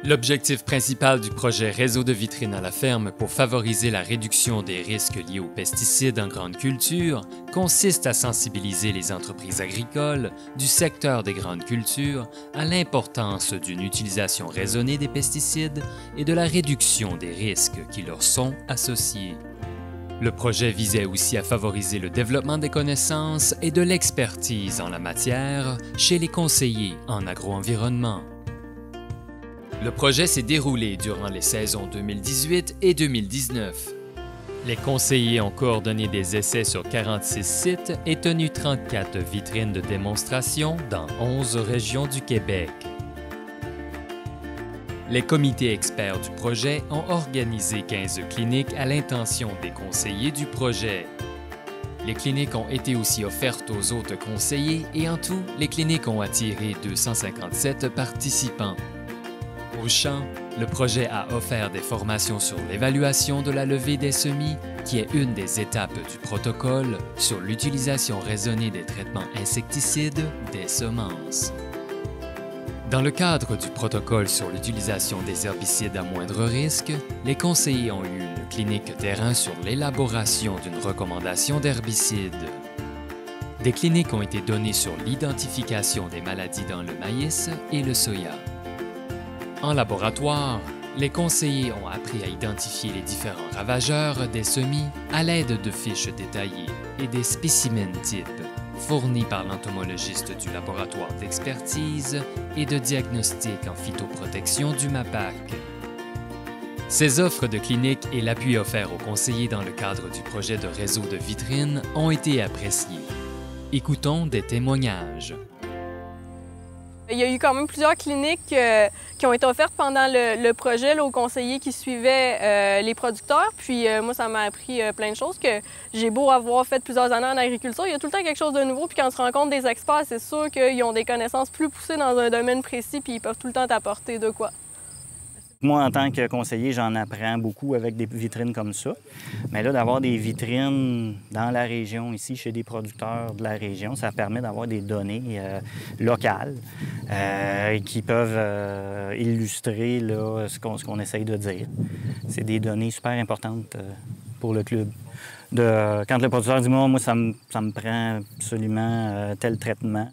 L'objectif principal du projet Réseau de vitrines à la ferme pour favoriser la réduction des risques liés aux pesticides en grande culture consiste à sensibiliser les entreprises agricoles du secteur des grandes cultures à l'importance d'une utilisation raisonnée des pesticides et de la réduction des risques qui leur sont associés. Le projet visait aussi à favoriser le développement des connaissances et de l'expertise en la matière chez les conseillers en agro-environnement. Le projet s'est déroulé durant les saisons 2018 et 2019. Les conseillers ont coordonné des essais sur 46 sites et tenu 34 vitrines de démonstration dans 11 régions du Québec. Les comités experts du projet ont organisé 15 cliniques à l'intention des conseillers du projet. Les cliniques ont été aussi offertes aux autres conseillers et en tout, les cliniques ont attiré 257 participants. Au champ, le projet a offert des formations sur l'évaluation de la levée des semis, qui est une des étapes du protocole sur l'utilisation raisonnée des traitements insecticides des semences. Dans le cadre du protocole sur l'utilisation des herbicides à moindre risque, les conseillers ont eu une clinique terrain sur l'élaboration d'une recommandation d'herbicides. Des cliniques ont été données sur l'identification des maladies dans le maïs et le soya. En laboratoire, les conseillers ont appris à identifier les différents ravageurs des semis à l'aide de fiches détaillées et des spécimens types fournis par l'entomologiste du laboratoire d'expertise et de diagnostic en phytoprotection du MAPAC. Ces offres de clinique et l'appui offert aux conseillers dans le cadre du projet de réseau de vitrines ont été appréciés. Écoutons des témoignages. Il y a eu quand même plusieurs cliniques qui ont été offertes pendant le projet là, aux conseillers qui suivaient les producteurs. Puis moi, ça m'a appris plein de choses que j'ai beau avoir fait plusieurs années en agriculture, il y a tout le temps quelque chose de nouveau. Puis quand on se rencontre des experts, c'est sûr qu'ils ont des connaissances plus poussées dans un domaine précis puis ils peuvent tout le temps t'apporter de quoi. Moi, en tant que conseiller, j'en apprends beaucoup avec des vitrines comme ça. Mais là, d'avoir des vitrines dans la région, ici, chez des producteurs de la région, ça permet d'avoir des données locales qui peuvent illustrer là, ce qu'on essaye de dire. C'est des données super importantes pour le club. Quand le producteur dit « Moi, ça me prend absolument tel traitement »,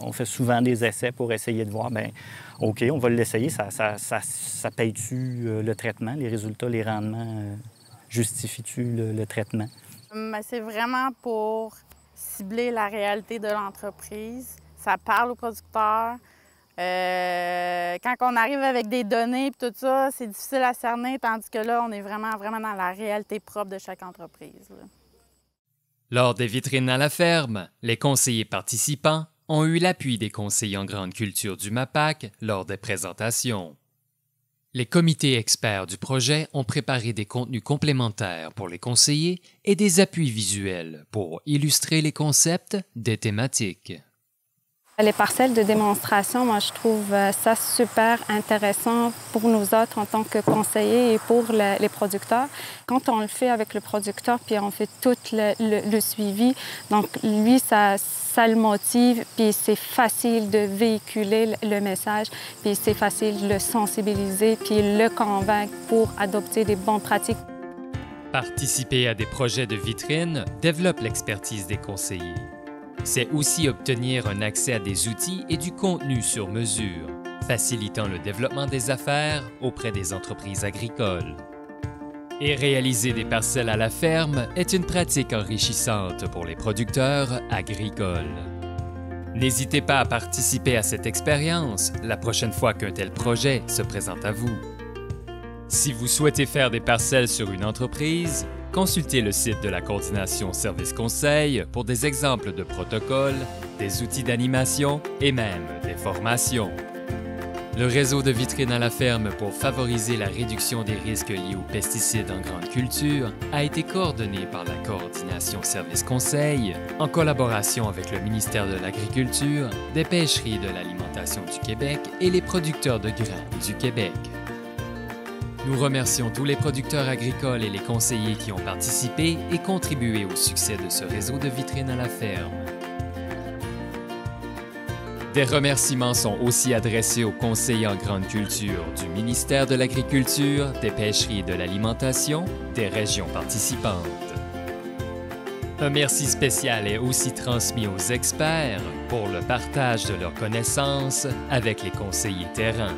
on fait souvent des essais pour essayer de voir, bien, OK, on va l'essayer, ça paye-tu le traitement, les résultats, les rendements, justifient-tu le traitement? C'est vraiment pour cibler la réalité de l'entreprise. Ça parle aux producteurs. Quand on arrive avec des données et tout ça, c'est difficile à cerner, tandis que là, on est vraiment dans la réalité propre de chaque entreprise. Là. Lors des vitrines à la ferme, les conseillers participants ont eu l'appui des conseillers en grande culture du MAPAC lors des présentations. Les comités experts du projet ont préparé des contenus complémentaires pour les conseillers et des appuis visuels pour illustrer les concepts des thématiques. Les parcelles de démonstration, moi, je trouve ça super intéressant pour nous autres en tant que conseillers et pour les producteurs. Quand on le fait avec le producteur, puis on fait tout le suivi, donc lui, ça le motive, puis c'est facile de véhiculer le message, puis c'est facile de le sensibiliser, puis le convaincre pour adopter des bonnes pratiques. Participer à des projets de vitrine développe l'expertise des conseillers. C'est aussi obtenir un accès à des outils et du contenu sur mesure, facilitant le développement des affaires auprès des entreprises agricoles. Et réaliser des parcelles à la ferme est une pratique enrichissante pour les producteurs agricoles. N'hésitez pas à participer à cette expérience la prochaine fois qu'un tel projet se présente à vous. Si vous souhaitez faire des parcelles sur une entreprise, consultez le site de la Coordination Service Conseil pour des exemples de protocoles, des outils d'animation et même des formations. Le réseau de vitrines à la ferme pour favoriser la réduction des risques liés aux pesticides en grande culture a été coordonné par la Coordination Service Conseil en collaboration avec le ministère de l'Agriculture, des Pêcheries et de l'Alimentation du Québec et les producteurs de grains du Québec. Nous remercions tous les producteurs agricoles et les conseillers qui ont participé et contribué au succès de ce réseau de vitrines à la ferme. Des remerciements sont aussi adressés aux conseillers en grande culture du ministère de l'Agriculture, des Pêcheries et de l'Alimentation, des régions participantes. Un merci spécial est aussi transmis aux experts pour le partage de leurs connaissances avec les conseillers terrain.